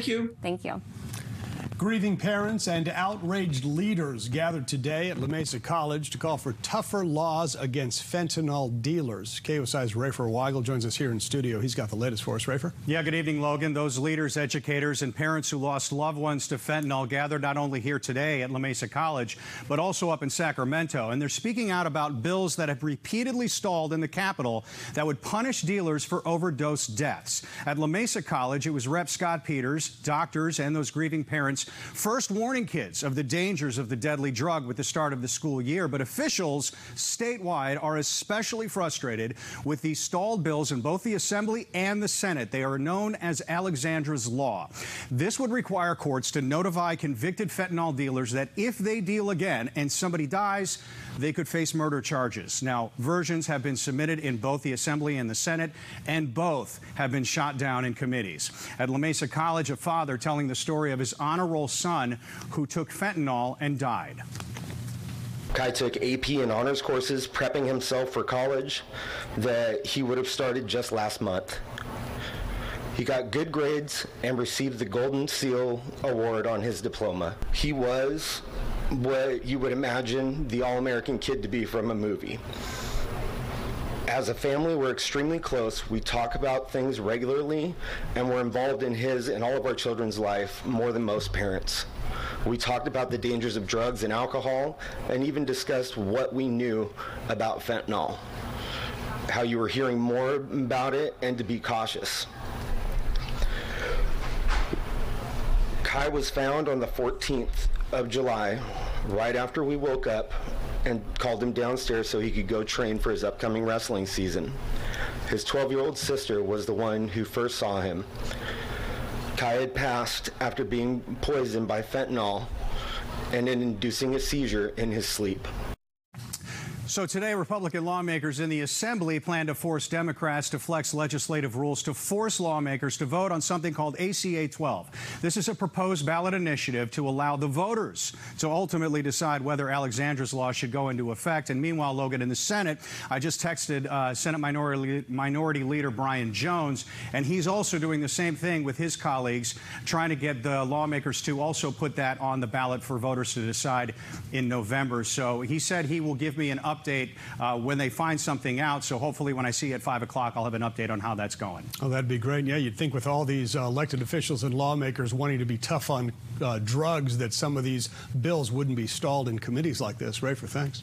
Thank you. Thank you. Grieving parents and outraged leaders gathered today at Mesa College to call for tougher laws against fentanyl dealers. KUSI's Rafer Weigel joins us here in studio. He's got the latest for us. Rafer? Yeah, good evening, Logan. Those leaders, educators, and parents who lost loved ones to fentanyl gathered not only here today at Mesa College, but also up in Sacramento. And they're speaking out about bills that have repeatedly stalled in the Capitol that would punish dealers for overdose deaths. At Mesa College, it was Rep. Scott Peters, doctors, and those grieving parents first warning kids of the dangers of the deadly drug with the start of the school year. But officials statewide are especially frustrated with these stalled bills in both the Assembly and the Senate. They are known as Alexandra's Law. This would require courts to notify convicted fentanyl dealers that if they deal again and somebody dies, they could face murder charges. Now, versions have been submitted in both the Assembly and the Senate, and both have been shot down in committees. At Mesa College, a father telling the story of his honor roll son who took fentanyl and died. Kai took AP and honors courses prepping himself for college that he would have started just last month. He got good grades and received the Golden Seal Award on his diploma. He was what you would imagine the all-American kid to be from a movie. As a family, we're extremely close. We talk about things regularly, and we're involved in his and all of our children's life more than most parents. We talked about the dangers of drugs and alcohol, and even discussed what we knew about fentanyl, how you were hearing more about it, and to be cautious. Kai was found on the 14th of July, right after we woke up, and called him downstairs so he could go train for his upcoming wrestling season. His 12-year-old sister was the one who first saw him. Kai had passed after being poisoned by fentanyl and inducing a seizure in his sleep. So today, Republican lawmakers in the Assembly plan to force Democrats to flex legislative rules to force lawmakers to vote on something called ACA 12. This is a proposed ballot initiative to allow the voters to ultimately decide whether Alexandra's Law should go into effect. And meanwhile, Logan, in the Senate, I just texted Senate Minority Leader Brian Jones, and he's also doing the same thing with his colleagues, trying to get the lawmakers to also put that on the ballot for voters to decide in November. So he said he will give me an update when they find something out. So hopefully when I see you at 5 o'clock, I'll have an update on how that's going. Oh, that'd be great. Yeah, you'd think with all these elected officials and lawmakers wanting to be tough on drugs that some of these bills wouldn't be stalled in committees like this. Rafer, thanks.